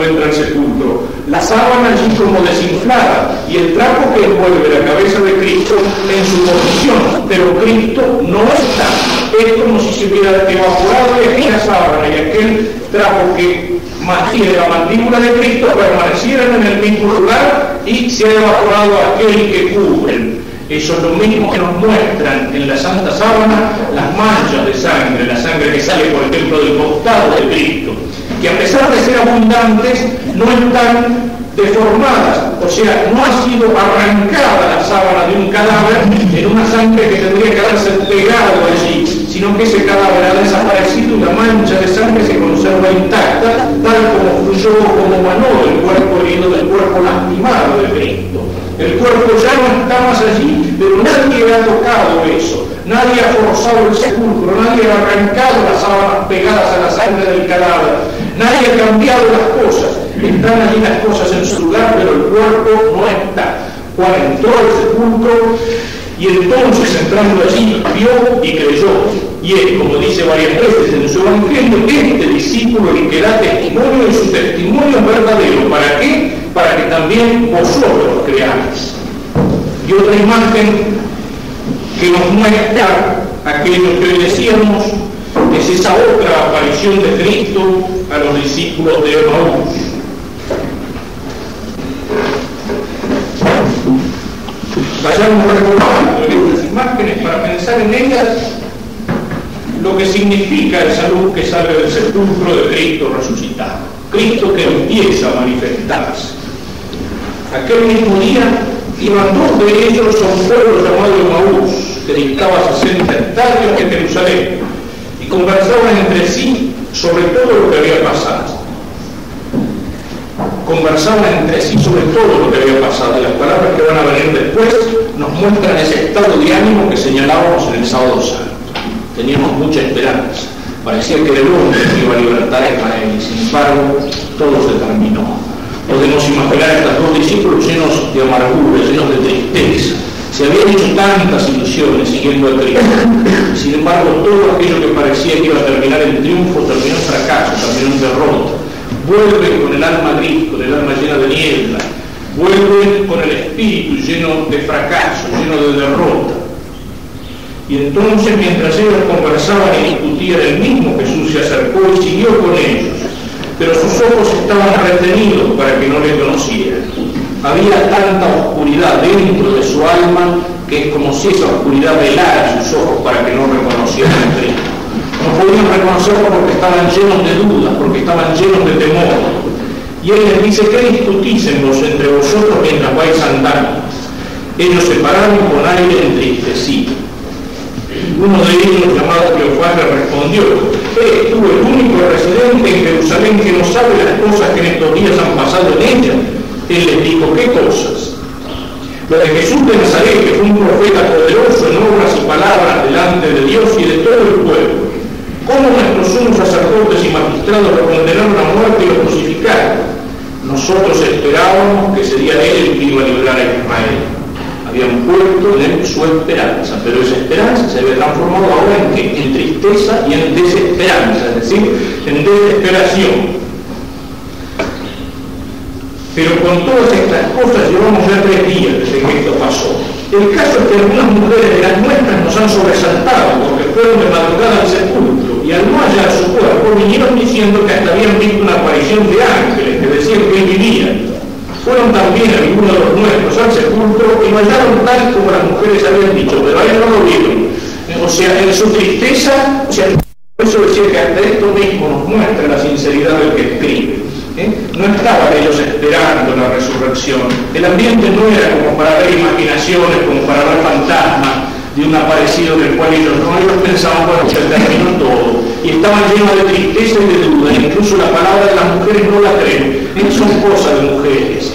cuando entra al sepulcro. La sábana allí como desinflada y el trapo que envuelve la cabeza de Cristo en su posición, pero Cristo no está. Es como si se hubiera evaporado aquella sábana y aquel trapo que mantiene la mandíbula de Cristo permanecieran en el mismo lugar y se ha evaporado aquel que cubre. Eso es lo mismo que nos muestran en la Santa Sábana las manchas de sangre, la sangre que sale, por ejemplo, del costado de Cristo, que a pesar de ser abundantes, no están deformadas, o sea, no ha sido arrancada la sábana de un cadáver en una sangre que tendría que haberse pegado allí, sino que ese cadáver ha desaparecido y la mancha de sangre se conserva intacta, tal como fluyó, como manó el cuerpo herido del cuerpo lastimado de Cristo. El cuerpo ya no está más allí, pero nadie ha tocado eso, nadie ha forzado el sepulcro, nadie ha arrancado las sábanas pegadas a la sangre del cadáver, nadie ha cambiado las cosas. Están allí las cosas en su lugar, pero el cuerpo no está. Juan entró al sepulcro y entonces, entrando allí, vio y creyó. Y es, como dice varias veces en su evangelio, este discípulo el que da testimonio y su testimonio es verdadero. ¿Para qué? Para que también vosotros creáis. Y otra imagen que nos muestra aquello que hoy decíamos es esa otra aparición de Cristo a los discípulos de Emaús. Vayamos recordando en estas imágenes para pensar en ellas lo que significa esa luz que sale del sepulcro de Cristo resucitado. Cristo que empieza a manifestarse. Aquel mismo día iban dos de ellos a un pueblo llamado Emaús, que distaba 60 estadios de Jerusalén, y conversaban entre sí sobre todo lo que había pasado. Conversaban entre sí sobre todo lo que había pasado, y las palabras que van a venir después nos muestran ese estado de ánimo que señalábamos en el sábado santo. Teníamos mucha esperanza, parecía que era el hombre que iba a libertar a Israel, y sin embargo todo se terminó. Podemos imaginar a estos dos discípulos llenos de amargura, llenos de tristeza. Se habían hecho tantas ilusiones siguiendo a Cristo, y sin embargo todo aquello que parecía que iba a terminar en triunfo terminó en fracaso, terminó en derrota. Vuelven con el alma gris, con el alma llena de niebla, vuelven con el espíritu lleno de fracaso, lleno de derrota. Y entonces, mientras ellos conversaban y discutían, el mismo Jesús se acercó y siguió con ellos, pero sus ojos estaban retenidos para que no le conocieran. Había tanta oscuridad dentro de su alma que es como si esa oscuridad velara sus ojos para que no reconocieran a Cristo. No podían reconocerlo porque estaban llenos de dudas, porque estaban llenos de temor. Y él les dice: ¿qué discutís entre vosotros mientras vais andando? Ellos se pararon con aire entristecido. Uno de ellos, llamado Cleofás, le respondió: ¿eres tú el único residente en Jerusalén que no sabe las cosas que en estos días han pasado en ella? Él les dijo: ¿qué cosas? Lo de Jesús de Nazaret, que fue un profeta poderoso en obras y palabras delante de Dios y de todo el pueblo. ¿Cómo nuestros sumos sacerdotes y magistrados lo condenaron a muerte y lo crucificaron? Nosotros esperábamos que sería él el que iba a librar a Israel. Habían puesto en él su esperanza, pero esa esperanza se había transformado ahora en ¿qué? En tristeza y en desesperanza, es decir, en desesperación. Pero con todas estas cosas llevamos ya 3 días desde que esto pasó. El caso es que algunas mujeres de las nuestras nos han sobresaltado porque fueron de madrugada al sepulcro y al no hallar su cuerpo vinieron diciendo que hasta habían visto una aparición de ángeles que decían que él vivía. Fueron también algunos de los nuestros al sepulcro y lo hallaron tal como las mujeres habían dicho, pero a él no lo vieron. O sea, en su tristeza, por eso decía que hasta esto mismo nos muestra la sinceridad del que escribe. No estaban ellos esperando la resurrección. El ambiente no era como para ver imaginaciones, como para ver fantasmas de un aparecido del cual ellos pensaban, bueno, se terminó todo. Y estaban llenos de tristeza y de duda. Incluso la palabra de las mujeres no la creen. Son cosas de mujeres.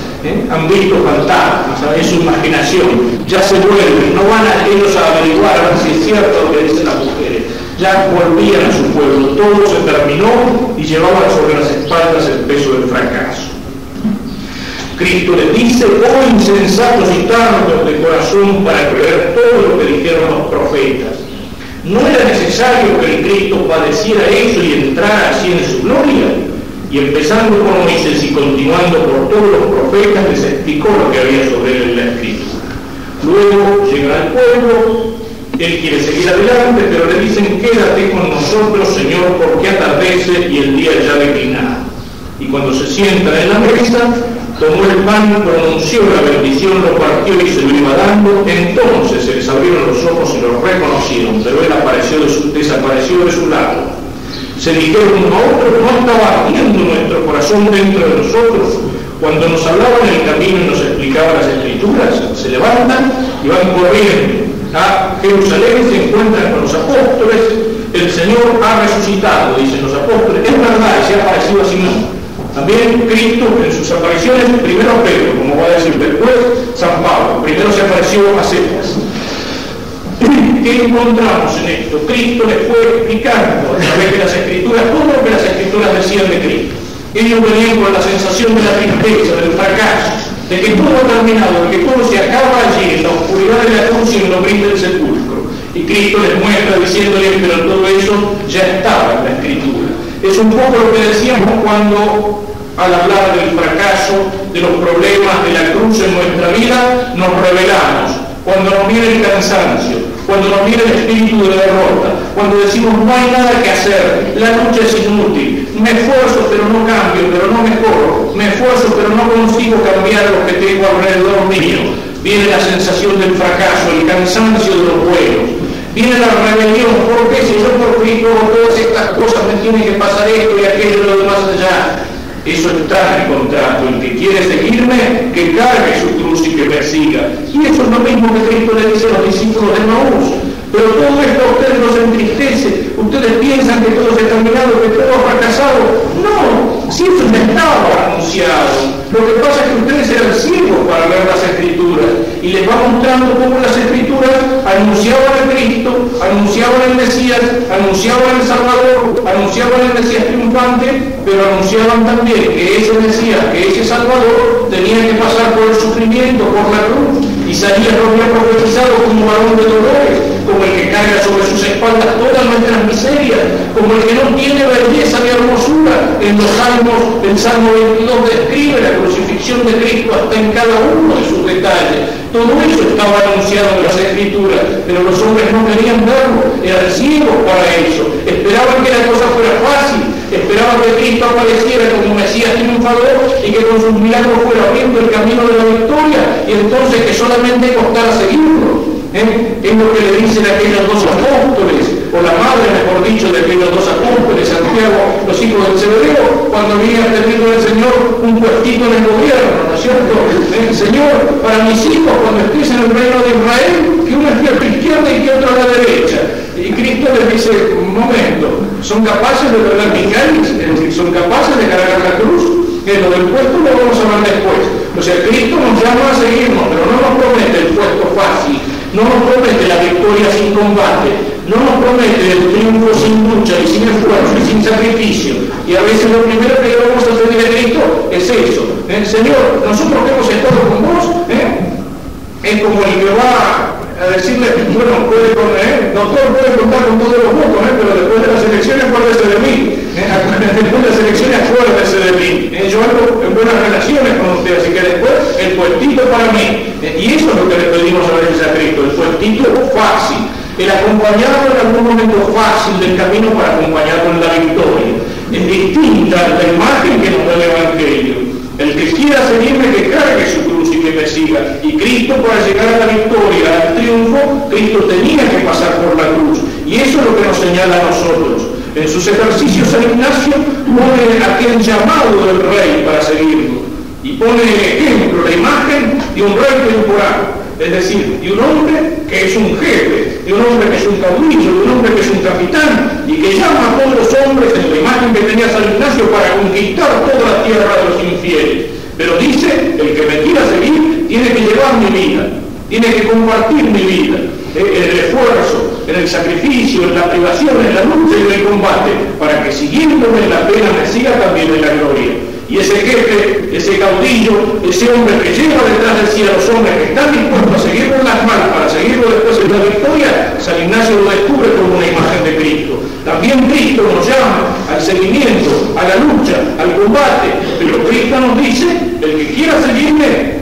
Han visto fantasmas, es su imaginación. Ya se vuelven, no van a ellos a averiguar a ver si es cierto lo que dicen las mujeres. Ya volvían a su pueblo, todo se terminó y llevaban sobre las espaldas el peso del fracaso. Cristo les dice: oh insensatos y tardos de corazón para creer todo lo que dijeron los profetas. ¿No era necesario que el Cristo padeciera eso y entrara así en su gloria? y empezando por Moisés y continuando por todos los profetas, les explicó lo que había sobre él en la Escritura. Luego llega al pueblo, él quiere seguir adelante, pero le dicen: quédate con nosotros, Señor, porque atardece y el día ya declinado. Y cuando se sientan en la mesa, tomó el pan, pronunció la bendición, lo partió y se lo iba dando. Entonces se les abrieron los ojos y lo reconocieron, pero él desapareció de su lado. Se dijeron uno a otro: ¿no estaba ardiendo nuestro corazón dentro de nosotros cuando nos hablaba en el camino y nos explicaba las Escrituras? Se levantan y van corriendo a Jerusalén, se encuentran con los apóstoles. El Señor ha resucitado, dicen los apóstoles. Es verdad, se ha aparecido a Simón. También Cristo en sus apariciones, primero a Pedro, como va a decir después San Pablo. Primero se apareció a Cefas. ¿Qué encontramos en esto? Cristo les fue explicando a través de las Escrituras todo lo que las Escrituras decían de Cristo. Ellos venían con la sensación de la tristeza, del fracaso, de que todo ha terminado, de que todo se acaba allí, en la oscuridad de la cruz y en los bris del sepulcro. Y Cristo les muestra diciéndoles: pero todo eso ya estaba en la Escritura. Es un poco lo que decíamos cuando, al hablar del fracaso, de los problemas de la cruz en nuestra vida, nos rebelamos. Cuando nos viene el cansancio, cuando nos viene el espíritu de derrota, cuando decimos: no hay nada que hacer, la lucha es inútil, me esfuerzo pero no cambio, pero no mejoro, me esfuerzo pero no consigo cambiar lo que tengo alrededor mío. Viene la sensación del fracaso, el cansancio de los vuelos, viene la rebelión. ¿Por qué? Si yo por Cristo todas estas cosas me tiene que pasar esto y aquello y lo demás allá. Eso está en el contrato: el que quiere seguirme, que cargue su cruz y que me siga. Y eso es lo mismo que Cristo le dice a los discípulos de Maús. Pero todo esto a ustedes los entristece. Ustedes piensan que todo se ha terminado, que todo ha fracasado. No, si eso ya estaba anunciado. Lo que pasa es que ustedes eran ciegos para ver las Escrituras, y les va mostrando cómo las Escrituras anunciaban a Cristo, anunciaban el Mesías, anunciaban el Salvador, anunciaban el Mesías triunfante, pero anunciaban también que ese Mesías, que ese Salvador tenía que pasar por el sufrimiento, por la cruz. Isaías lo había profetizado como varón de dolores, como el que carga sobre sus espaldas todas nuestras miserias, como el que no tiene belleza ni hermosura. En los Salmos, el Salmo 22 describe la crucifixión de Cristo hasta en cada uno de sus detalles. Todo eso estaba anunciado en las Escrituras, pero los hombres no querían verlo, eran ciegos para eso, esperaban que la cosa fuera fácil, esperaban que Cristo apareciera como Mesías triunfador y que con sus milagros fuera abriendo el camino de la victoria, y entonces que solamente costara seguirlo. Es lo que le dicen aquellos dos apóstoles, o la madre, mejor dicho, de aquellos dos apóstoles, Santiago, los hijos del Zebedeo, cuando venía teniendo el Señor un puestito en el gobierno, ¿no es cierto? Señor, para mis hijos, cuando estés en el reino de Israel, que uno esté a la izquierda y que otro a la derecha. Y Cristo les dice: un momento, ¿son capaces de verdad mi cáliz? Es decir, ¿son capaces de cargar la cruz? Que lo del puesto lo vamos a ver después. O sea, Cristo nos llama a seguirnos, pero no nos promete el puesto fácil, no nos promete la victoria sin combate, no nos promete el triunfo sin lucha y sin esfuerzo y sin sacrificio. Y a veces lo primero que vamos a pedir a Cristo es eso: Señor, nosotros que hemos estado con vos, es como el que va a decirle: bueno, doctor, puede contar con todos los votos, pero después de las elecciones acuérdese de mí, después de las elecciones acuérdese de mí, yo ando en buenas relaciones con usted, así que después el puestito para mí. Y eso es lo que le pedimos a veces a Cristo: el puestito fácil, el acompañado en algún momento fácil del camino para acompañarlo en la victoria. Es distinta la imagen que nos da el Evangelio. El que quiera seguirme, que cargue su cruz y que me siga. Y Cristo, para llegar a la victoria, al triunfo, Cristo tenía que pasar por la cruz. Y eso es lo que nos señala a nosotros. En sus ejercicios San Ignacio pone aquel llamado del rey para seguirlo. Y pone ejemplo, la imagen de un rey temporal. Es decir, de un hombre que es un jefe, de un hombre que es un caudillo, de un hombre que es un capitán, y que llama a todos los hombres en la imagen que tenía San Ignacio para conquistar toda la tierra de los infieles. Pero dice: el que me quiera seguir tiene que llevar mi vida, tiene que compartir mi vida, en el esfuerzo, en el sacrificio, en la privación, en la lucha y en el combate, para que siguiéndome en la pena me siga también en la gloria. Y ese jefe, ese caudillo, ese hombre que lleva detrás de sí a los hombres que están dispuestos a seguirlo en las manos para seguirlo después en la victoria, San Ignacio lo descubre como una imagen de Cristo. También Cristo nos llama al seguimiento, a la lucha, al al combate, pero Cristo nos dice, el que quiera seguirme,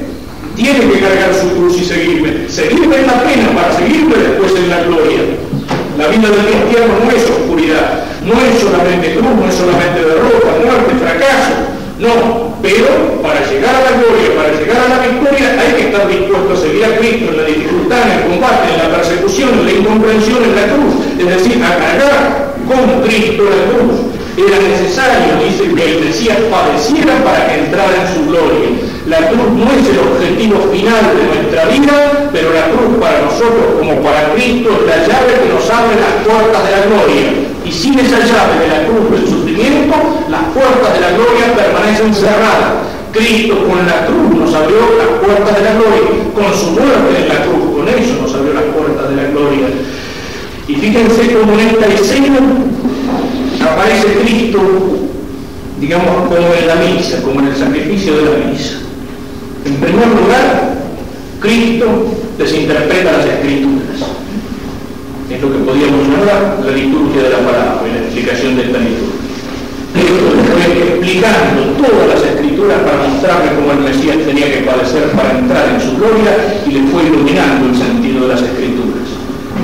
tiene que cargar su cruz y seguirme. Seguirme es la pena, para seguirme después en la gloria. La vida del cristiano no es oscuridad, no es solamente cruz, no es solamente derrota, muerte, fracaso, no, pero para llegar a la gloria, para llegar a la victoria, hay que estar dispuesto a seguir a Cristo en la dificultad, en el combate, en la persecución, en la incomprensión, en la cruz, es decir, a cargar con Cristo la cruz. Era necesario, dice, que el Mesías padeciera para que entrara en su gloria. La cruz no es el objetivo final de nuestra vida, pero la cruz para nosotros como para Cristo es la llave que nos abre las puertas de la gloria. Y sin esa llave de la cruz del sufrimiento, las puertas de la gloria permanecen cerradas. Cristo con la cruz nos abrió las puertas de la gloria, con su muerte en la cruz, con eso nos abrió las puertas de la gloria. Y fíjense cómo en esta escena aparece Cristo, digamos, como en la misa, como en el sacrificio de la misa. En primer lugar, Cristo desinterpreta las Escrituras. Es lo que podríamos llamar la liturgia de la palabra, y la explicación de esta liturgia. Cristo fue explicando todas las Escrituras para mostrarle cómo el Mesías tenía que padecer para entrar en su gloria, y le fue iluminando el sentido de las Escrituras.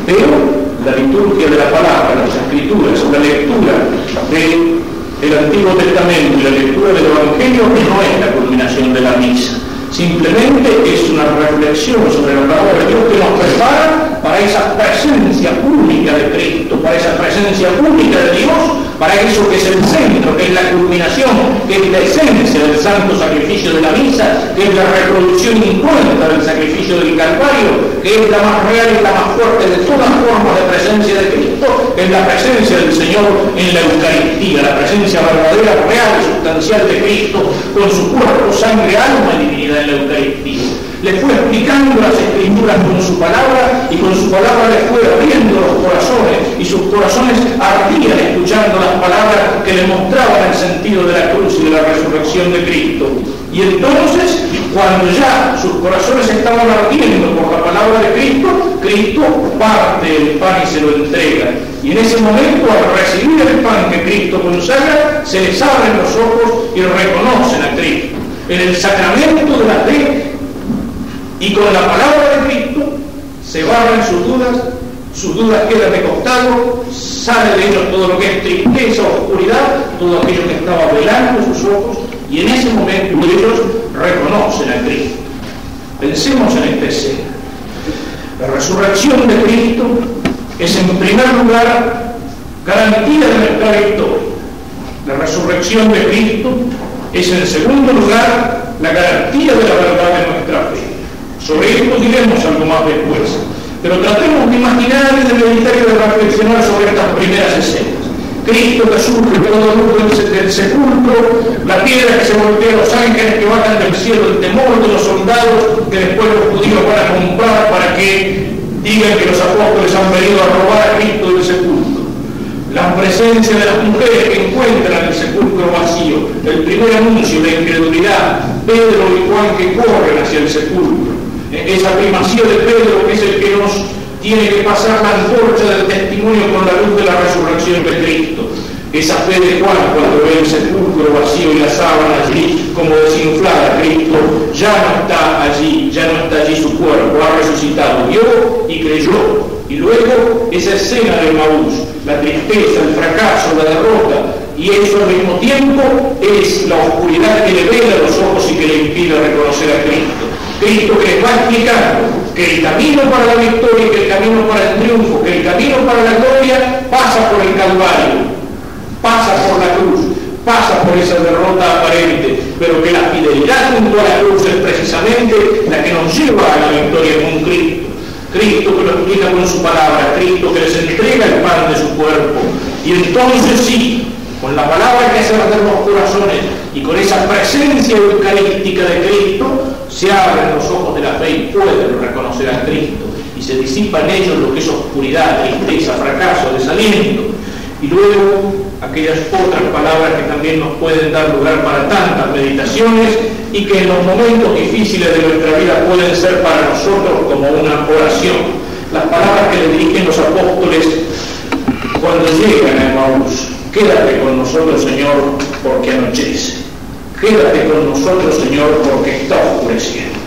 Pero la liturgia de la palabra, las Escrituras, la lectura del Antiguo Testamento y la lectura del Evangelio no es la culminación de la misa. Simplemente es una reflexión sobre la palabra de Dios que nos prepara para esa presencia única de Cristo, para esa presencia única de Dios, para eso que es el centro, que es la culminación, que es la esencia del santo sacrificio de la misa, que es la reproducción incuenta del sacrificio del Calvario, que es la más real y la más fuerte de todas formas de presencia de Cristo, que es la presencia del Señor en la Eucaristía, la presencia verdadera, real y sustancial de Cristo, con su cuerpo, sangre, alma y divinidad en la Eucaristía. Le fue explicando las Escrituras con su palabra, y con su palabra le fue abriendo los corazones, y sus corazones ardían escuchando las palabras que le mostraban el sentido de la cruz y de la resurrección de Cristo. Y entonces, cuando ya sus corazones estaban ardiendo por la palabra de Cristo, Cristo parte el pan y se lo entrega. Y en ese momento, al recibir el pan que Cristo consagra, se les abren los ojos y reconocen a Cristo. En el sacramento de la fe y con la palabra de Cristo se barren sus dudas quedan de costado, sale de ellos todo lo que es tristeza, oscuridad, todo aquello que estaba velando sus ojos, y en ese momento ellos reconocen a Cristo. Pensemos en esta escena. La resurrección de Cristo es en primer lugar garantía de nuestra victoria. La resurrección de Cristo es en segundo lugar la garantía de la verdad de nuestra fe. Sobre esto diremos algo más después, pero tratemos de imaginar y de meditar y de reflexionar sobre estas primeras escenas. Cristo que surge todo el del sepulcro, la piedra que se voltea, los ángeles que bajan del cielo, el temor de los soldados que después los judíos van a comprar para que digan que los apóstoles han venido a robar a Cristo del sepulcro. La presencia de las mujeres que encuentran el sepulcro vacío, el primer anuncio de incredulidad, Pedro y Juan que corren hacia el sepulcro. Esa primacía de Pedro, que es el que nos tiene que pasar la antorcha del testimonio con la luz de la resurrección de Cristo. Esa fe de Juan cuando ve el sepulcro vacío y la sábana allí como desinflada. Cristo ya no está allí, ya no está allí su cuerpo, ha resucitado, vio y creyó. Y luego esa escena de Maús, la tristeza, el fracaso, la derrota, y eso al mismo tiempo es la oscuridad que le vela los ojos y que le impide reconocer a Cristo. Cristo que les va explicando que el camino para la victoria, que el camino para el triunfo, que el camino para la gloria pasa por el Calvario, pasa por la cruz, pasa por esa derrota aparente, pero que la fidelidad junto a la cruz es precisamente la que nos lleva a la victoria con Cristo. Cristo que lo explica con su palabra, Cristo que les entrega el pan de su cuerpo. Y entonces sí, con la palabra que hace arder los corazones y con esa presencia eucarística de Cristo, se abren los ojos de la fe y pueden reconocer a Cristo. Y se disipa en ellos lo que es oscuridad, tristeza, fracaso, desaliento. Y luego aquellas otras palabras que también nos pueden dar lugar para tantas meditaciones y que en los momentos difíciles de nuestra vida pueden ser para nosotros como una oración. Las palabras que le dirigen los apóstoles cuando llegan a Emaús. Quédate con nosotros, Señor, porque anochece. Quédate con nosotros, Señor, porque está oscureciendo.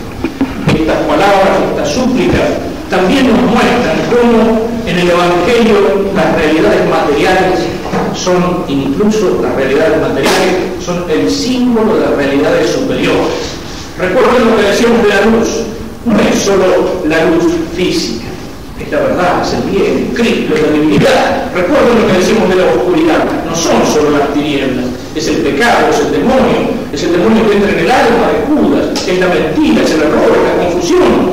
Estas palabras, estas súplicas, también nos muestran cómo en el Evangelio las realidades materiales son, incluso las realidades materiales, son el símbolo de realidades superiores. Recuerden lo que decíamos de la luz. No es solo la luz física, es la verdad, es el bien, Cristo, es la divinidad. Recuerden lo que decimos de la oscuridad. No son solo las tinieblas, es el pecado, es el demonio que entra en el alma de Judas, es la mentira, es el error, es la confusión.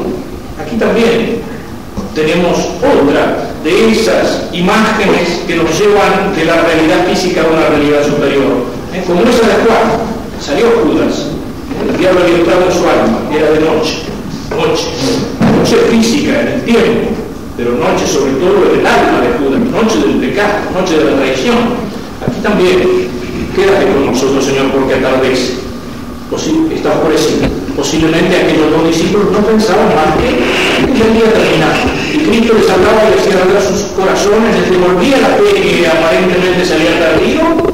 Aquí también tenemos otra de esas imágenes que nos llevan de la realidad física a una realidad superior. Como esa de Juan, salió Judas, el diablo había entrado en su alma, era de noche física en el tiempo, pero noche sobre todo en el alma de Judas, noche del pecado, noche de la traición. Aquí también, quédate con nosotros, Señor, porque atardece, está oscurecido. Posiblemente aquellos dos discípulos no pensaban más que el día terminado. Y Cristo les hablaba y les hacía arder sus corazones, les devolvía la fe que aparentemente se había perdido.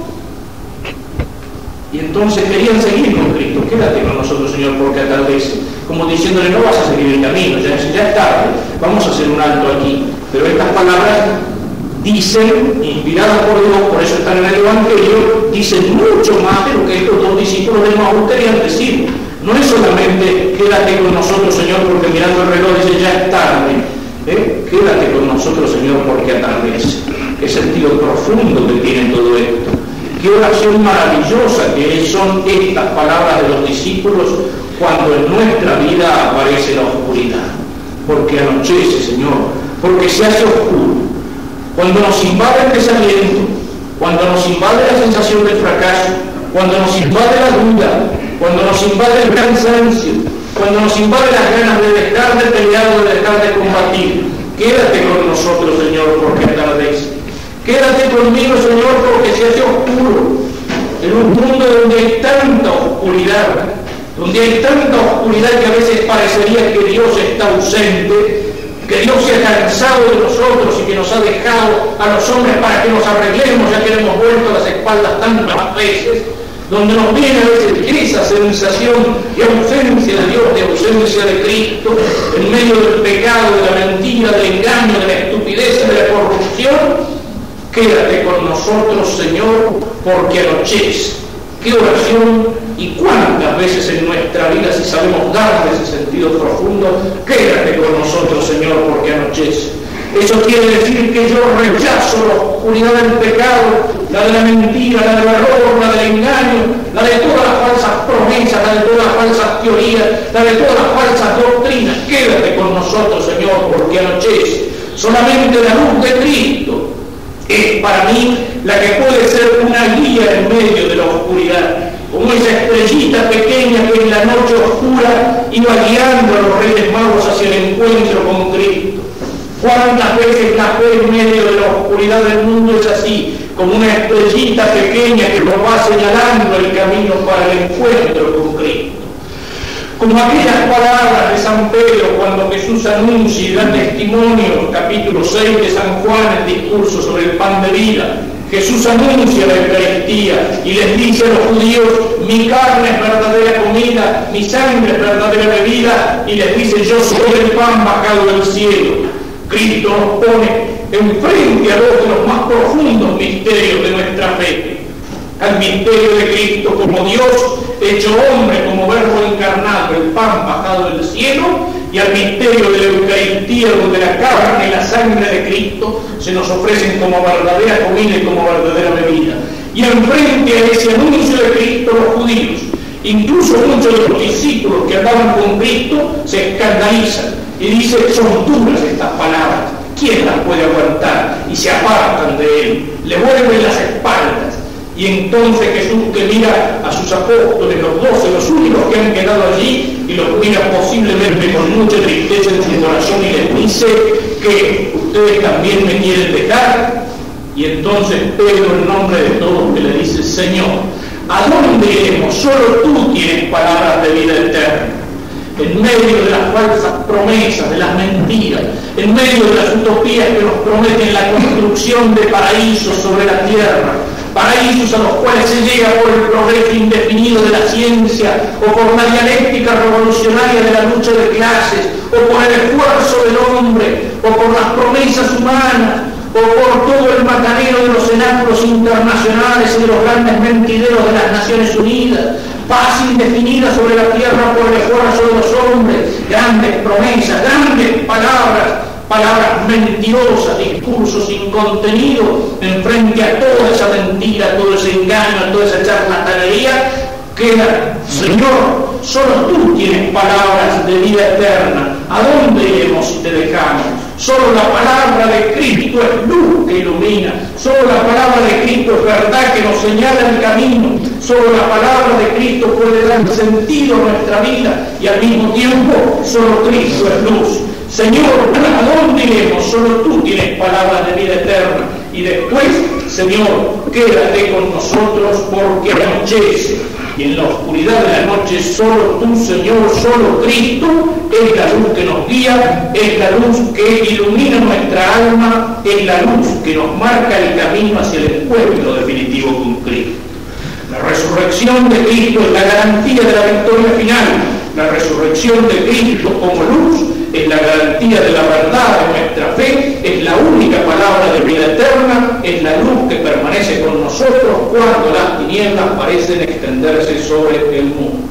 Y entonces querían seguir con Cristo. Quédate con nosotros, Señor, porque atardece. Como diciéndole, no vas a seguir el camino, ya es tarde, vamos a hacer un alto aquí. Pero estas palabras dicen, inspiradas por Dios, por eso están en el Evangelio, dicen mucho más de lo que estos dos discípulos de Maús querían decir. No es solamente quédate con nosotros, Señor, porque mirando el reloj dice ya es tarde. Quédate con nosotros, Señor, porque atardece. Qué sentido profundo que tiene todo esto. Qué oración maravillosa que son estas palabras de los discípulos cuando en nuestra vida aparece la oscuridad. Porque anochece, Señor, porque se hace oscuro. Cuando nos invade el desaliento, cuando nos invade la sensación del fracaso, cuando nos invade la duda, cuando nos invade el cansancio, cuando nos invade las ganas de dejar de pelear o de dejar de combatir, quédate con nosotros, Señor, porque atardece. Quédate conmigo, Señor, porque se hace oscuro. En un mundo donde hay tanta oscuridad, que a veces parecería que Dios está ausente, que Dios se ha cansado de nosotros y que nos ha dejado a los hombres para que nos arreglemos, ya que le hemos vuelto las espaldas tantas veces, donde nos viene a veces esa sensación de ausencia de Dios, de ausencia de Cristo, en medio del pecado, de la mentira, del engaño, de la estupidez, de la corrupción. Quédate con nosotros, Señor, porque anochece. Qué oración y cuántas veces en nuestra vida, si sabemos darle ese sentido profundo, quédate con nosotros, Señor, porque anochece. Eso quiere decir que yo rechazo la oscuridad del pecado, la de la mentira, la del error, la del engaño, la de todas las falsas promesas, la de todas las falsas teorías, la de todas las falsas doctrinas. Quédate con nosotros, Señor, porque anochece. Solamente la luz de Cristo es para mí la que puede ser una guía en medio de la oscuridad, como esa estrellita pequeña que en la noche oscura iba guiando a los Reyes Magos hacia el encuentro con Cristo. ¿Cuántas veces la fe en medio de la oscuridad del mundo es así, como una estrellita pequeña que nos va señalando el camino para el encuentro con Cristo? Como aquellas palabras de San Pedro cuando Jesús anuncia y da testimonio, capítulo 6 de San Juan, el discurso sobre el pan de vida. Jesús anuncia la Eucaristía y les dice a los judíos, mi carne es verdadera comida, mi sangre es verdadera bebida, y les dice, yo soy el pan bajado del cielo. Cristo nos pone enfrente a dos de los más profundos misterios de nuestra fe. Al misterio de Cristo como Dios, hecho hombre, como verbo encarnado, el pan bajado del cielo, y al misterio de la Eucaristía, donde la carne y la sangre de Cristo se nos ofrecen como verdadera comida y como verdadera bebida. Y enfrente a ese anuncio de Cristo, los judíos, incluso muchos de los discípulos que andaban con Cristo, se escandalizan y dicen, son duras estas palabras, ¿quién las puede aguantar? Y se apartan de él, le vuelven las espaldas. Y entonces Jesús, que mira a sus apóstoles, los 12, los únicos que han quedado allí, y los mira posiblemente con mucha tristeza en su corazón y les dice que ustedes también me quieren dejar. Y entonces Pedro, en nombre de todos, que le dice, Señor, ¿a dónde iremos? Solo tú tienes palabras de vida eterna. En medio de las falsas promesas, de las mentiras, en medio de las utopías que nos prometen la construcción de paraísos sobre la tierra, paraísos a los cuales se llega por el progreso indefinido de la ciencia, o por la dialéctica revolucionaria de la lucha de clases, o por el esfuerzo del hombre, o por las promesas humanas, o por todo el macanero de los cenáculos internacionales y de los grandes mentideros de las Naciones Unidas, paz indefinida sobre la tierra por el esfuerzo de los hombres, grandes promesas, grandes palabras, palabras mentirosas, discursos sin contenido, en frente a toda esa mentira, todo ese engaño, toda esa charlatanería, queda, Señor, solo tú tienes palabras de vida eterna. ¿A dónde iremos si te dejamos? Solo la palabra de Cristo es luz que ilumina. Solo la palabra de Cristo es verdad que nos señala el camino. Solo la palabra de Cristo puede dar sentido a nuestra vida. Y al mismo tiempo, solo Cristo es luz. Señor, ¿a dónde iremos? Solo tú tienes palabras de vida eterna. Y después, Señor, quédate con nosotros porque anochece. Y en la oscuridad de la noche solo tú, Señor, solo Cristo es la luz que nos guía, es la luz que ilumina nuestra alma, es la luz que nos marca el camino hacia el encuentro definitivo con Cristo. La resurrección de Cristo es la garantía de la victoria final. La resurrección de Cristo como luz es la garantía de la verdad de nuestra fe, es la única palabra de vida eterna, es la luz que permanece con nosotros cuando las tinieblas parecen extenderse sobre el mundo.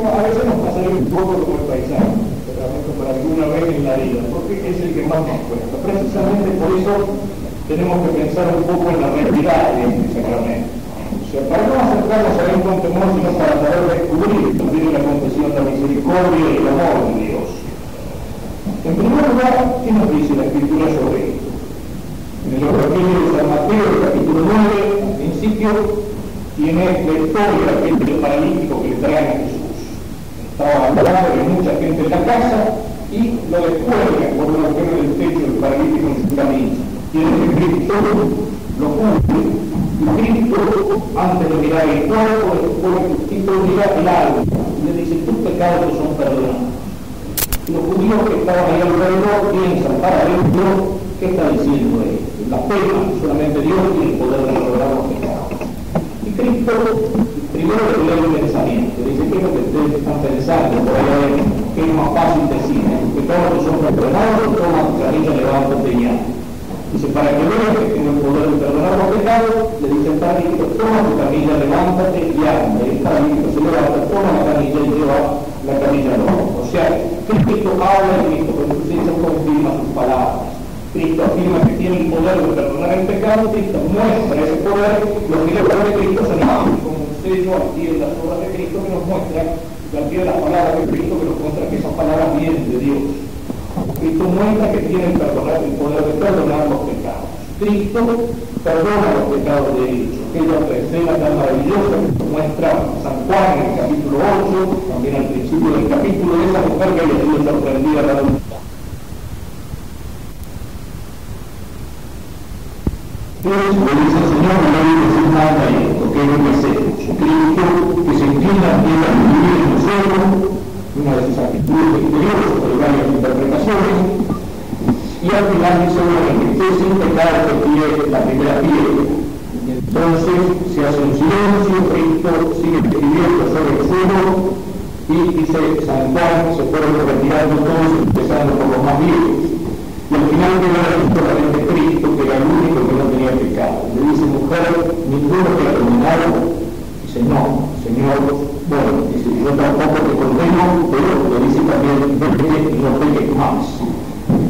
a veces nos pasaría un poco como el paisaje, realmente por alguna vez en la vida, porque es el que más nos cuesta. Precisamente por eso tenemos que pensar un poco en la realidad de este sacramento. O sea, para no acercarnos a él con temor, sino para saber descubrir también la confesión de la misericordia y el amor de Dios. En primer lugar, ¿qué nos dice la Escritura sobre esto? En el Evangelio de San Mateo, capítulo 9, al principio, tiene la historia del paralítico que le traen a Jesús. Estaba hablando de mucha gente en la casa y lo descuelgan por un agujero del techo del paralítico en su camino. Tiene que Cristo lo cubre. Y Cristo, antes de mirar el cuerpo, Cristo mira el alma y le dice: tus pecados son perdonados. Y los judíos que estaban ahí alrededor piensan para adentro: ¿qué está diciendo él? La pena, solamente Dios tiene el poder de perdonar los pecados. Y Cristo primero le lee el pensamiento, dice: ¿qué es lo que ustedes están pensando por allá adentro? ¿Qué es más fácil decir? Tus pecados son perdonados, toma tu camilla, levántate ya. Dice: para que veas que tiene el poder de perdonar los pecados, le dice el paralítico: toma tu camilla, levántate y anda. Y el paralítico se levanta, toma la camilla y lleva la camilla al hombro. O sea, Cristo habla y Cristo confirma sus palabras. Cristo afirma que tiene el poder de perdonar el pecado. Cristo muestra ese poder. Los milagros de Cristo son como un sello al pie de las obras de Cristo que nos muestran, al pie de las palabras de Cristo que nos muestra que esas palabras vienen de Dios. Cristo muestra que tiene el poder de perdonar los pecados. Cristo perdona los pecados de ellos. Aquella escena tan maravillosa que muestra San Juan en el capítulo 8, también al principio del capítulo, de esa mujer que había sido sorprendida a la luz. Entonces le dice el Señor: no hay que decir nada de esto, que es lo que hacemos. Cristo que se inclina a vivir en nosotros, una de sus actitudes exteriores, pero varias interpretaciones, y al final dice: bueno, que esté sin pecado que tire la primera piedra. Y entonces se hace un silencio, Cristo sigue escribiendo sobre el suelo, y dice San Juan: se fueron retirando todos, empezando por los más viejos. Y al final queda solamente Cristo, que era el único que no tenía pecado. Le dice: mujer, ninguno te ha condenado. Dice: no, Señor. Bueno, dice: yo tampoco te condeno, pero le dice también: vete y no peques más.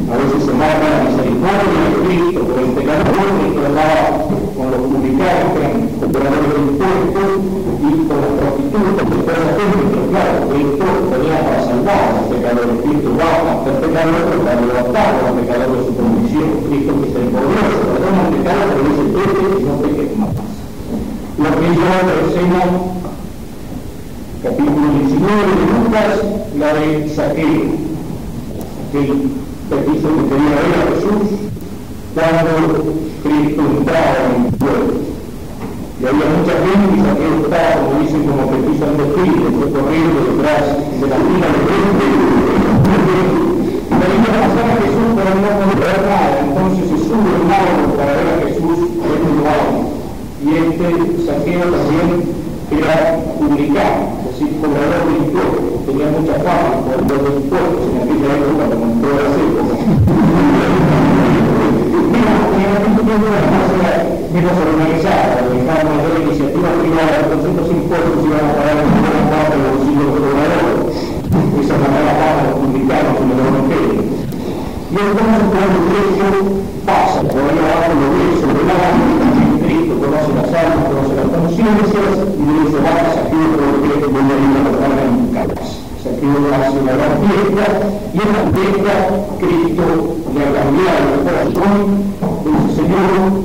A veces se marca la misericordia de Cristo por el pecador, que hablaba con los publicanos, que eran cobradores de impuestos, y con las prostitutas, que toda esa gente, pero claro, Cristo venía para salvar a los pecadores. Cristo va a ser pecador para levantar a los pecadores de su condición. Cristo, que se empobrece, perdona el pecado, pero dice: vete y no peques más. Lo que yo enseño, capítulo 19 de Lucas, la de Saqueo, aquel petiso que quería ver a Jesús cuando Cristo entraba en el pueblo. Y había mucha gente y Saqueo estaba, como dicen, como petiso al desfile, fue corriendo detrás de la fila de gente. Y venía a pasar a Jesús, pero no podía ver nada. Entonces se sube el árbol para ver a Jesús en un lugar. Y Saqueo también era publicano, es decir, cobrador de impuestos. Tenía mucha fama por los impuestos en aquella época, como en todas las épocas. Menos organizada, dejando de la iniciativa privada, con ciertos impuestos iban a pagar en buena parte de los bolsillos de los cobradores. Esa manera la fama de los publicanos y los evangelios. Y entonces cuando Cristo pasa por ahí abajo, lo ve sobre el agua, Cristo conoce las almas, conoce las conciencias, y le dice: vaya, Saqueo, porque voy a ir a tocarme en mi casa. Saqueo hace una gran fiesta, y en la fiesta Cristo le ha cambiado el corazón. Dice: Señor,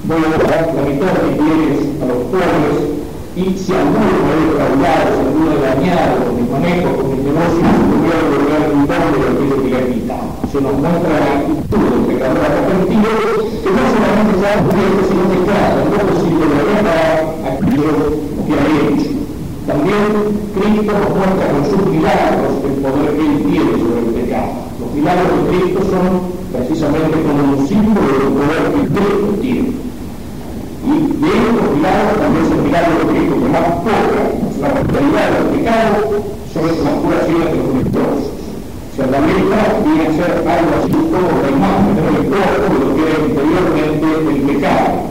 voy a dar la mitad de mis bienes a los pobres, y si alguno me ha defraudado, si alguno ha dañado con mis manejos, con mis negocios, voy a devolver un doble de aquello que le ha quitado. Se nos muestra la actitud del pecador arrepentido, que no solamente sabe que esto sino que trata, no si le reparar aquello que ha hecho. También Cristo nos muestra con sus milagros el poder que Él tiene sobre el pecado. Los milagros de Cristo son precisamente como un símbolo del poder que Cristo tiene. Y de estos milagros también es el milagro de Cristo que más toca la mortalidad del pecado sobre las curaciones de los leprosos. O sea, la lepra viene a ser algo así como la imagen del leproso de lo que era interiormente el pecado.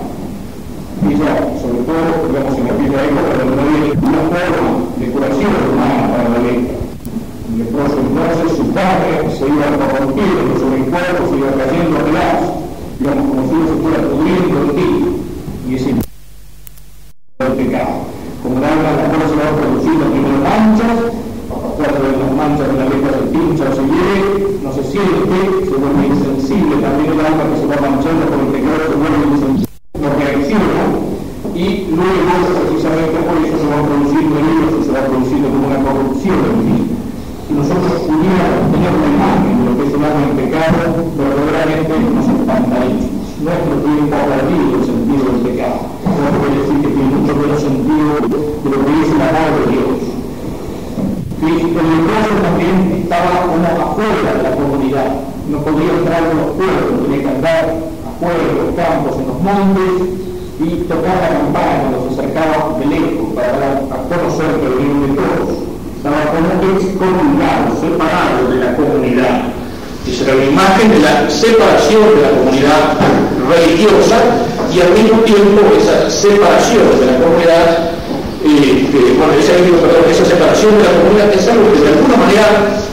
Y ya, sobre todo, digamos, en aquella época donde no había ninguna forma de curación humana para la lepra. El leproso entonces su carne se iba corrompiendo, sobre el cuerpo se iba cayendo a pedazos, digamos, como si se fuera pudriendo en ti, y ese el pecado. Como el alma la cual se va produciendo primero manchas, cuando las manchas de la lepra se pincha o se hiere, no se siente, se vuelve insensible, también el alma que se va manchando por el pecado se vuelve insensible, no reacciona, y luego precisamente por eso se van produciendo heridos y se va produciendo como una corrupción del mismo. Si nosotros pudiéramos tener una imagen de lo que es el alma en pecado, verdaderamente nos espantaríamos. Nuestro tiempo ha perdido el sentido del pecado. No puede decir que tiene mucho menos sentido de lo que es el amor de Dios. Y el leproso también estaba como afuera de la comunidad. No podía entrar en los pueblos, tenía que andar afuera de los campos, en los montes, y tocar la campana cuando se acercaba de lejos para dar a conocer que venían de todos. Estaba como excomulgado, separado de la comunidad. Esa era una imagen de la separación de la comunidad religiosa y al mismo tiempo esa separación de la comunidad, esa separación de la comunidad es algo que de alguna manera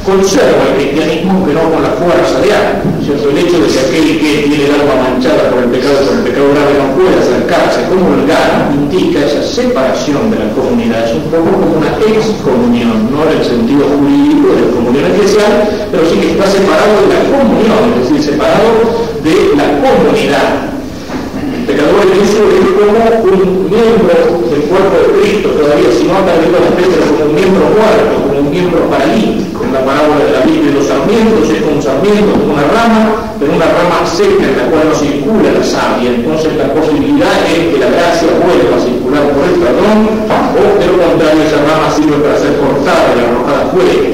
conserva el cristianismo, pero no con la fuerza de algo, ¿cierto? El hecho de que aquel que tiene el alma manchada por el pecado grave no puede acercarse como el gano, indica esa separación de la comunidad. Es un poco como una excomunión, no en el sentido jurídico de la comunión eclesial, pero sí que está separado de la comunión, es decir, separado de la comunidad. El pecador inicio es como un miembro del cuerpo de Cristo, todavía si no ha perdido la fe, pero como un miembro muerto, como un miembro paralítico. En la parábola de la Biblia de los sarmientos es como un sarmiento, como una rama, pero una rama seca en la cual no circula la savia. Entonces la posibilidad es que la gracia vuelva a circular por el perdón, o de lo contrario esa rama sirve para ser cortada y arrojada fuera.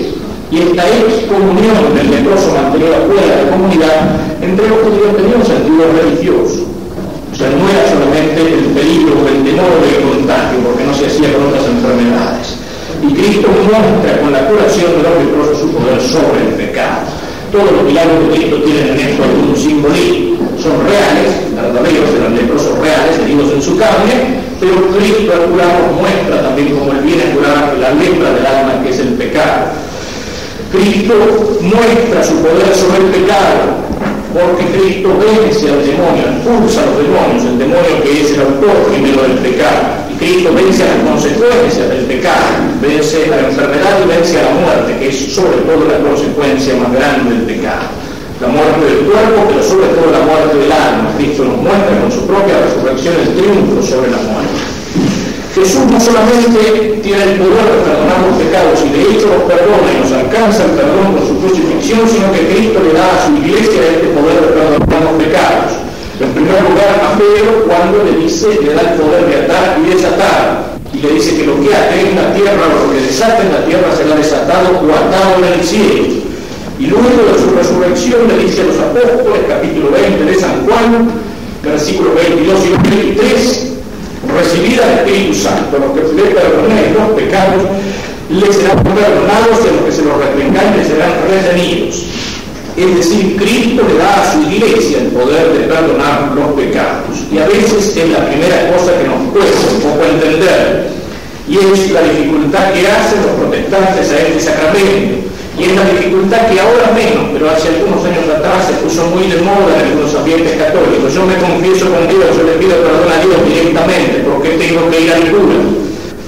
Y esta excomunión del leproso mantenida fuera de la comunidad, entre los judíos tenía un sentido religioso. O sea, no era solamente el peligro o el temor del contagio, porque no se hacía con otras enfermedades. Y Cristo muestra con la curación de los leprosos su poder sobre el pecado. Todos los milagros de Cristo tienen en esto algún simbolismo. Son reales, verdaderos, eran leprosos reales, heridos en su carne, pero Cristo al curarlos muestra también como Él viene a curar la lepra del alma, que es el pecado. Cristo muestra su poder sobre el pecado, porque Cristo vence al demonio, expulsa a los demonios, el demonio que es el autor primero del pecado. Y Cristo vence a las consecuencias del pecado, vence a la enfermedad y vence a la muerte, que es sobre todo la consecuencia más grande del pecado. La muerte del cuerpo, pero sobre todo la muerte del alma. Cristo nos muestra con su propia resurrección el triunfo sobre la muerte. Jesús no solamente tiene el poder de perdonar los pecados y de hecho los perdona y nos alcanza el perdón con su crucifixión, sino que Cristo le da a su iglesia este poder de perdonar los pecados. En primer lugar a Pedro cuando le da el poder de atar y desatar, y le dice que lo que ate en la tierra o lo que desate en la tierra será desatado o atado en el cielo. Y luego de su resurrección le dice a los apóstoles, capítulo 20 de San Juan, versículos 22 y 23, recibid al Espíritu Santo, los que le perdonéis los pecados les serán perdonados, y a los que se los reprengáis les serán retenidos. Es decir, Cristo le da a su iglesia el poder de perdonar los pecados. Y a veces es la primera cosa que nos cuesta un poco entender, y es la dificultad que hacen los protestantes a este sacramento. Y es la dificultad que ahora menos, pero hace algunos años atrás se puso muy de moda en algunos ambientes católicos. Yo me confieso con Dios, yo le pido perdón a Dios directamente, porque tengo que ir al cura.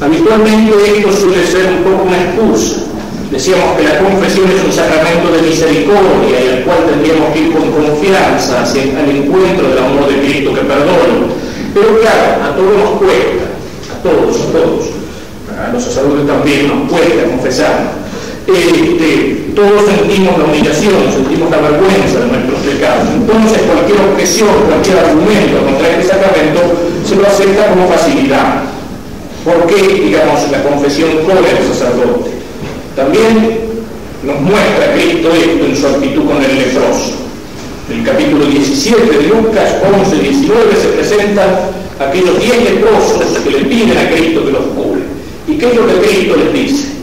Habitualmente esto suele ser un poco una excusa. Decíamos que la confesión es un sacramento de misericordia y al cual tendríamos que ir con confianza hacia el encuentro del amor de Cristo que perdona. Pero claro, a todos nos cuesta, a todos. A los sacerdotes también nos cuesta confesarnos. Todos sentimos la humillación, sentimos la vergüenza de nuestros pecados. Entonces cualquier objeción, cualquier argumento contra este sacramento se lo acepta como facilidad. ¿Por qué, digamos, la confesión corre al sacerdote? También nos muestra Cristo esto en su actitud con el leproso. En el capítulo 17 de Lucas 11 y 19 se presentan aquellos 10 leprosos que le piden a Cristo que los cure. ¿Y qué es lo que Cristo les dice?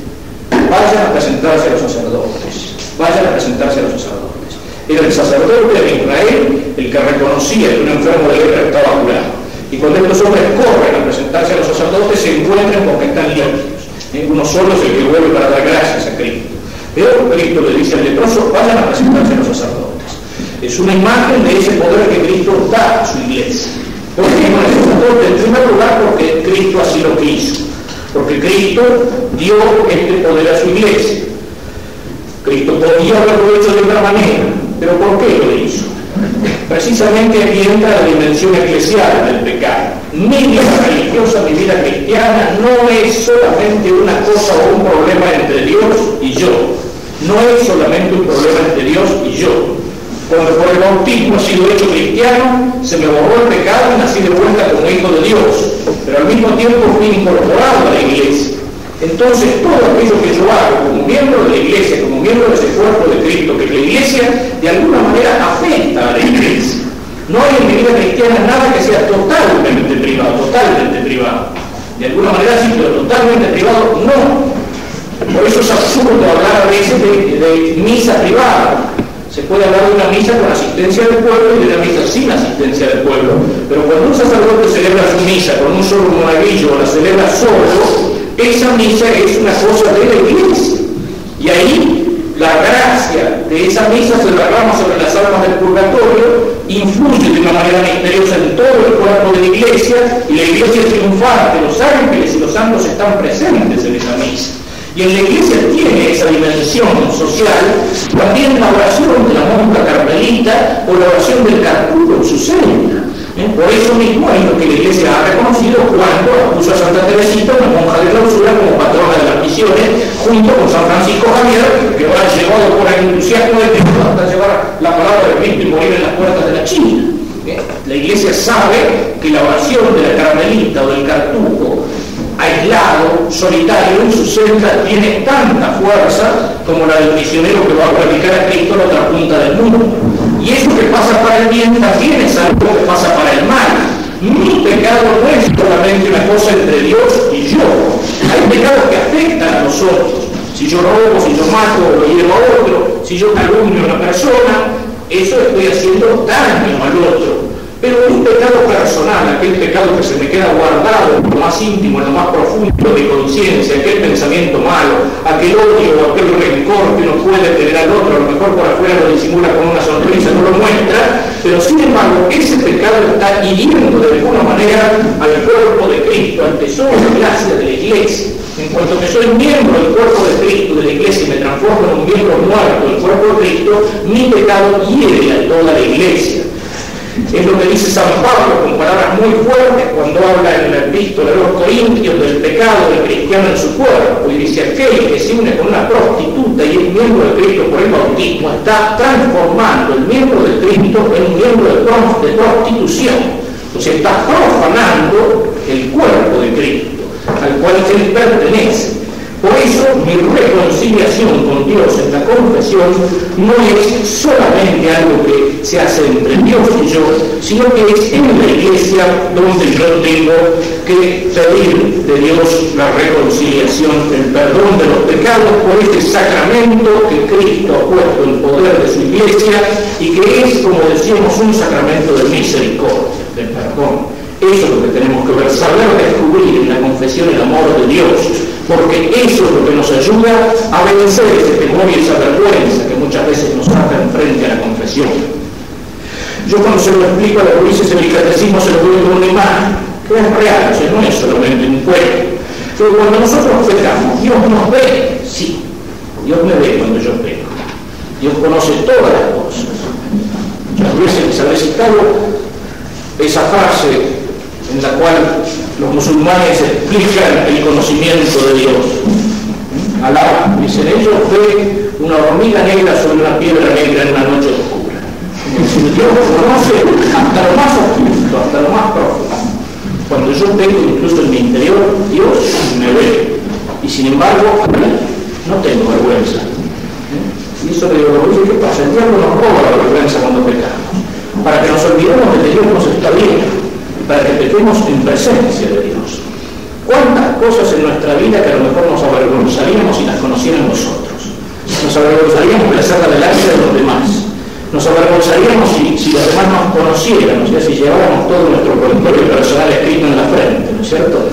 Vayan a presentarse a los sacerdotes. Era el sacerdote de Israel el que reconocía que un enfermo de lepra estaba curado. Y cuando estos hombres corren a presentarse presentarse a los sacerdotes se encuentren con que están limpios. Uno solo es el que vuelve para dar gracias a Cristo. Pero Cristo le dice al leproso, vayan a presentarse a los sacerdotes. Es una imagen de ese poder que Cristo da a su iglesia. ¿Por qué con el sacerdote? En primer lugar, porque Cristo así lo quiso. Porque Cristo dio este poder a su iglesia. Cristo podía haberlo hecho de otra manera, pero ¿por qué lo hizo? Precisamente aquí entra la dimensión eclesial del pecado. Mi vida religiosa, mi vida cristiana, no es solamente una cosa o un problema entre Dios y yo. No es solamente un problema entre Dios y yo. Cuando por el bautismo he sido hecho cristiano, se me borró el pecado y nací de vuelta como hijo de Dios. Pero al mismo tiempo fui incorporado a la iglesia. Entonces, todo aquello que yo hago como miembro de la iglesia, como miembro de ese cuerpo de Cristo, que la iglesia de alguna manera afecta a la iglesia. No hay en mi vida cristiana nada que sea totalmente privado. De alguna manera sí, pero totalmente privado, no. Por eso es absurdo hablar a veces de misa privada. Se puede hablar de una misa con asistencia del pueblo y de una misa sin asistencia del pueblo. Pero cuando un sacerdote celebra su misa con un solo monaguillo o la celebra solo, esa misa es una cosa de la iglesia. Y ahí la gracia de esa misa se derrama sobre las almas del purgatorio, influye de una manera misteriosa en todo el cuerpo de la iglesia, y la iglesia es triunfante, los ángeles y los santos están presentes en esa misa. Y en la iglesia tiene esa dimensión social también la oración de la monja carmelita o la oración del cartujo en su celda. Por eso mismo es lo que la iglesia ha reconocido cuando puso a Santa Teresita, una monja de clausura, como patrona de las misiones, junto con San Francisco Javier, que ahora ha llevado por el entusiasmo de Cristo hasta llevar la palabra de Cristo y morir en las puertas de la China. La iglesia sabe que la oración de la carmelita o del cartujo aislado, solitario en su celda, tiene tanta fuerza como la del misionero que va a predicar a Cristo a la otra punta del mundo. Y eso que pasa para el bien también es algo que pasa para el mal. Mi pecado no es solamente una cosa entre Dios y yo. Hay pecados que afectan a nosotros. Si yo robo, si yo mato o hiero a otro, si yo calumnio a una persona, eso estoy haciendo daño al otro. Pero un pecado personal, aquel pecado que se me queda guardado en lo más íntimo, en lo más profundo de mi conciencia, aquel pensamiento malo, aquel odio o aquel rencor que uno puede tener al otro, a lo mejor por afuera lo disimula con una sonrisa, no lo muestra, pero sin embargo ese pecado está hiriendo de alguna manera al cuerpo de Cristo, al tesoro de gracia de la iglesia. En cuanto que soy miembro del cuerpo de Cristo, de la iglesia, y me transformo en un miembro muerto del cuerpo de Cristo, mi pecado hiere a toda la iglesia. Es lo que dice San Pablo con palabras muy fuertes cuando habla en la epístola de los Corintios del pecado del cristiano en su cuerpo, y dice: aquel que se une con una prostituta y es miembro de Cristo por el bautismo está transformando el miembro de Cristo en un miembro de prostitución. O sea, está profanando el cuerpo de Cristo al cual él pertenece. Por eso mi reconciliación con Dios en la confesión no es solamente algo que se hace entre Dios y yo, sino que es en la iglesia donde yo tengo que pedir de Dios la reconciliación, el perdón de los pecados por este sacramento que Cristo ha puesto en poder de su iglesia y que es, como decíamos, un sacramento de misericordia, de perdón. Eso es lo que tenemos que ver, saber descubrir en la confesión el amor de Dios, porque eso es lo que nos ayuda a vencer ese temor y esa vergüenza que muchas veces nos saca enfrente a la confesión. Yo cuando se lo explico a los Luises en el catecismo se lo doy con una imagen, que es real, o sea, no es solamente un cuento. Pero cuando nosotros pecamos, Dios nos ve, sí, Dios me ve cuando yo peco. Dios conoce todas las cosas. Muchas veces les habré citado esa frase en la cual los musulmanes explican el conocimiento de Dios. Alá, dicen ellos, ve una hormiga negra sobre una piedra negra en una noche oscura. Dios conoce hasta lo más oculto, hasta lo más profundo. Cuando yo tengo incluso en mi interior, Dios me ve. Y sin embargo, no tengo vergüenza. Y eso le digo, ¿qué pasa? El diablo nos roba la vergüenza cuando pecamos, para que nos olvidemos de que Dios nos está viendo, para que pequemos en presencia de Dios. ¿Cuántas cosas en nuestra vida que a lo mejor nos avergonzaríamos si las conocieran nosotros? Nos avergonzaríamos de hacerla delante de los demás. Nos avergonzaríamos si si los demás nos conocieran, o sea, si lleváramos todo nuestro portfolio personal escrito en la frente, ¿no es cierto?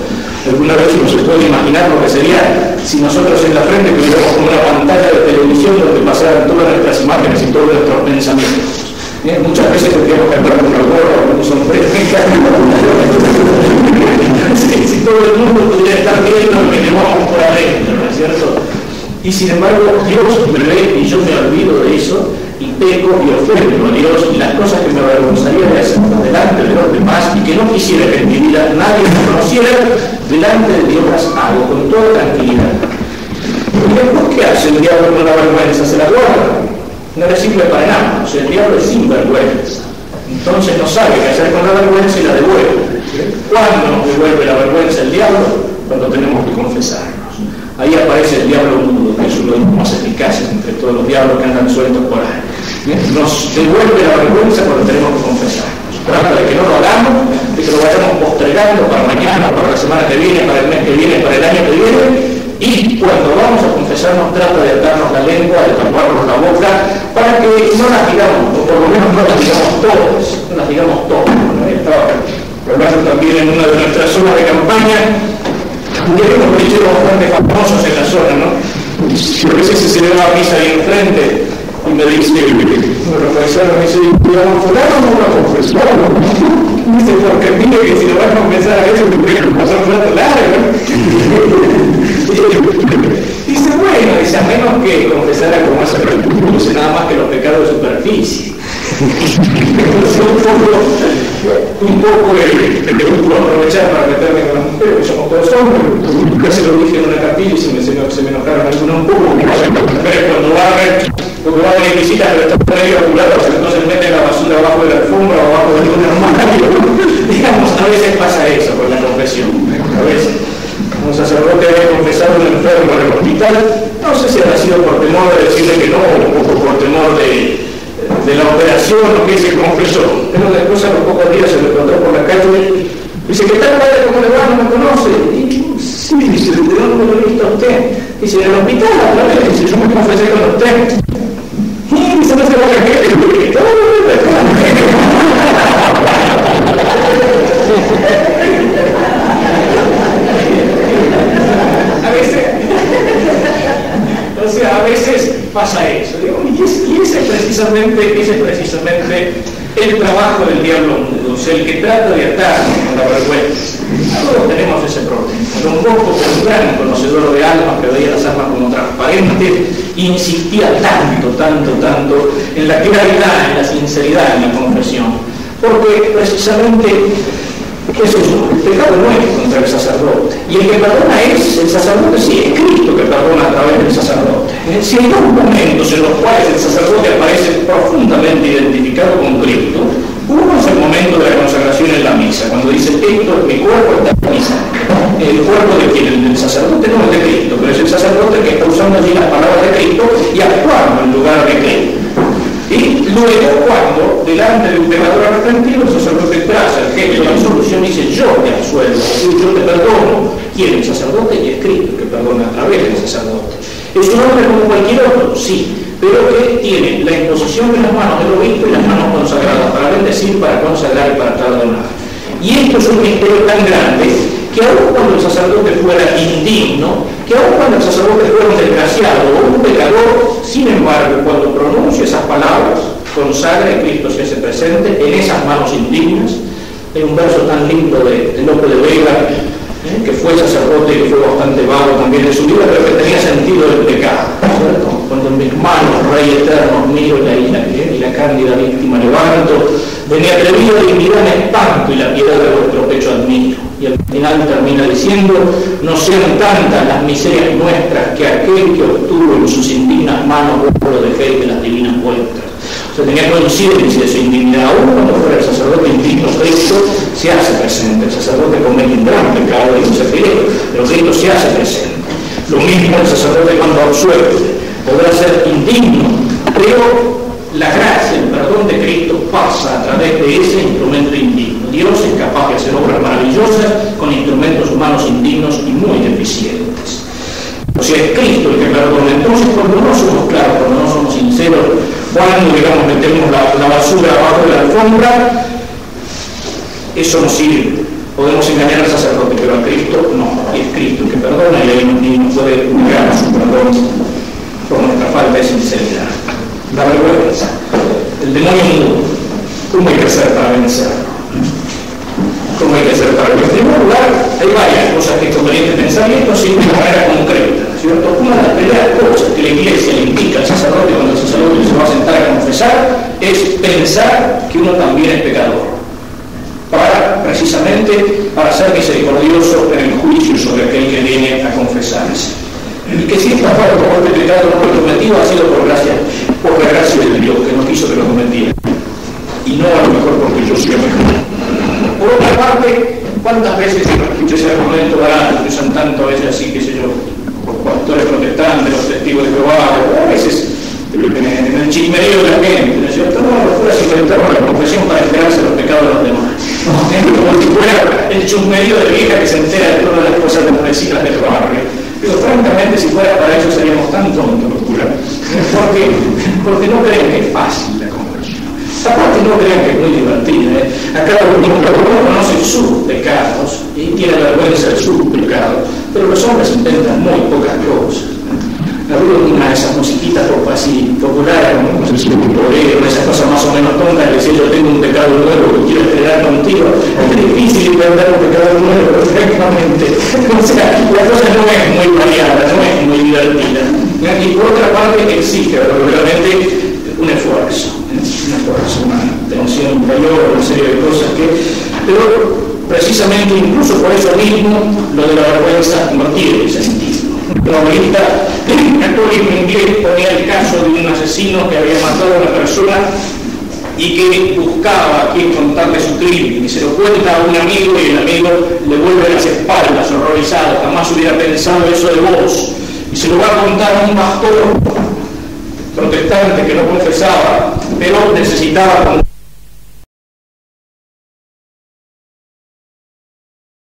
Alguna vez uno se puede imaginar lo que sería si nosotros en la frente tuviéramos como una pantalla de televisión donde pasaran todas nuestras imágenes y todos nuestros pensamientos. Muchas veces tendríamos que andar con una gorra o con un sombrero. Si todo el mundo pudiera estar viendo lo que llevamos por adentro, ¿no es cierto? Y sin embargo, Dios me ve y yo me olvido de eso y peco y ofendo a Dios y las cosas que me avergonzaría de hacer delante de los demás y que no quisiera que en mi vida nadie me conociera, delante de Dios las hago con toda tranquilidad. ¿Y después qué hace el diablo con la vergüenza? Se la guarda. No le sirve para nada, o sea, el diablo es sinvergüenza. Entonces no sabe qué hacer con la vergüenza y la devuelve. ¿Cuándo nos devuelve la vergüenza el diablo? Cuando tenemos que confesarnos. Ahí aparece el diablo mudo, que es uno de los más eficaces entre todos los diablos que andan sueltos por ahí. Nos devuelve la vergüenza cuando tenemos que confesarnos. Trata de que no lo hagamos, de que lo vayamos postergando para mañana, para la semana que viene, para el mes que viene, para el año que viene. Y cuando vamos a confesarnos, trata de atarnos la lengua, de taparnos la boca, para que no las digamos, o por lo menos no las digamos todas, no las digamos todas. Estaba hablando también en una de nuestras zonas de campaña, y hay unos bricheros bastante famosos en la zona, ¿no? Y a veces se celebra misa ahí enfrente, y me dice, bueno, paisano, me dice, digamos, fulano no va a confesar, ¿no? Dice, porque pide que si lo vas a confesar a eso, te voy a pasar un rato largo, ¿no? Dice, bueno, dice, a menos que confesara con más apertura, dice, nada más que los pecados de superficie. Entonces, un poco puedo aprovechar para meterme con las mujeres, que somos todos hombres. Casi lo dije en una capilla y se me enojaron algunos un poco, porque cuando va a haber visitas pero están medio apurados, entonces meten la basura abajo de la alfombra o abajo de algún armario. Digamos, a veces pasa eso con la confesión. A veces un sacerdote había confesado a un enfermo en el hospital, no sé si habrá sido por temor de decirle que no, o por temor de la operación o que se confesó, pero después a los pocos días se lo encontró por la calle. Dice, ¿qué tal padre? ¿Cómo le va? ¿No me conoce? Y sí, dice, ¿de dónde lo he visto a usted? Dice, en el hospital, otra vez. Dice, yo me confesé con usted. Y dice, no se va a creer. A veces pasa eso, y ese es precisamente el trabajo del diablo mudo, o sea, el que trata de atarnos con la vergüenza. Todos tenemos ese problema. Don Bosco, un gran conocedor de almas, que veía las almas como transparentes, insistía tanto en la claridad, en la sinceridad en la confesión, porque precisamente eso es el pecado no es contra el sacerdote, y el que perdona es el sacerdote, sí, es Cristo que perdona a través del sacerdote. Si hay dos momentos en los cuales el sacerdote aparece profundamente identificado con Cristo, uno es el momento de la consagración en la misa, cuando dice, esto es mi cuerpo, esta es mi sangre. El cuerpo de quien, el sacerdote no es de Cristo, pero es el sacerdote que está usando allí las palabras de Cristo y actuando en lugar de Cristo. Y luego, cuando delante de un pecador arrepentido, el sacerdote traza el gesto de la absolución y dice, yo te absuelvo, yo te perdono. ¿Quién? El sacerdote, y es Cristo que perdona a través del sacerdote. Es un hombre como cualquier otro, sí, pero que tiene la imposición de las manos del obispo y las manos consagradas para bendecir, para consagrar y para perdonar. Y esto es un misterio tan grande que aun cuando el sacerdote fuera indigno, que aun cuando el sacerdote fuera un desgraciado o un pecador, sin embargo, cuando pronuncia esas palabras, consagra y Cristo se hace presente en esas manos indignas. Hay un verso tan lindo de Lope de Vega, que fue sacerdote y que fue bastante vago también en su vida, pero que tenía sentido del pecado, ¿cierto? Cuando en mis manos, Rey eterno, miro y la cándida víctima levanto, de mi atrevida dignidad me espanto y la piedad de vuestro pecho admiro. Y al final termina diciendo, no sean tantas las miserias nuestras que aquel que obtuvo en sus indignas manos vos lo dejéis de las divinas vuestras. O sea, tenía conciencia de su indignidad. Aún cuando fuera el sacerdote indigno, Cristo se hace presente. El sacerdote comete un gran pecado y no se cree, pero Cristo se hace presente. Lo mismo el sacerdote cuando absuelve. Podrá ser indigno, pero la gracia, el perdón de Cristo pasa a través de ese instrumento indigno. Dios es capaz de hacer obras maravillosas con instrumentos humanos indignos y muy deficientes. O sea, es Cristo el que perdona. Entonces, cuando no somos claros, cuando no somos sinceros, cuando, digamos, metemos la basura abajo de la alfombra, eso no sirve. Podemos engañar al sacerdote, pero a Cristo no, es Cristo el que perdona y ahí no puede negar su perdón por nuestra falta de sinceridad. La vergüenza, el demonio mudo, ¿cómo hay que hacer para vencerlo? ¿Cómo hay que hacer para vencerlo? En primer lugar, hay varias cosas que es conveniente pensar, y esto sí de manera concreta, ¿cierto? Una de las primeras cosas que la Iglesia le indica al sacerdote cuando el sacerdote se va a sentar a confesar es pensar que uno también es pecador, precisamente para ser misericordioso en el juicio sobre aquel que viene a confesarse. Y que si esta falta por este pecado no fue cometido ha sido por la gracia de Dios, que no quiso que lo cometiera, y no a lo mejor porque yo soy mejor. Por otra parte, ¿cuántas veces yo escuché ese argumento barato que usan tanto a veces así, qué sé yo, por pastores protestantes, los testigos de Jehová, o a veces en el chismerío de la gente, ¿no es cierto? No, los curas inventaron la confesión para enterarse de los pecados de los demás. Como si fuera el chismerío de vieja que se entera de todas las cosas vecinas del barrio. Pero francamente, si fuera para eso seríamos tan tontos los curas. Porque no creen que es fácil la conversión. Aparte no crean que es muy divertida. Acá uno conoce sus pecados y tiene vergüenza de sus pecados, pero los hombres intentan muy pocas cosas. Había una de esas musiquitas así populares, como esas cosas más o menos tontas, que decía yo tengo un pecado nuevo que quiero estrenar contigo. Es difícil entender un pecado nuevo, francamente. O sea, la cosa no es muy variada, no es muy divertida. Y por otra parte exige verdaderamente un esfuerzo, una tensión interior, una serie de cosas pero precisamente incluso por eso mismo lo de la vergüenza no tiene sentido. Un novelista católico inglés ponía el caso de un asesino que había matado a una persona y que buscaba a quien contarle su crimen, y se lo cuenta a un amigo y el amigo le vuelve las espaldas horrorizado, jamás hubiera pensado eso de vos, y se lo va a contar a un pastor protestante que no confesaba, pero necesitaba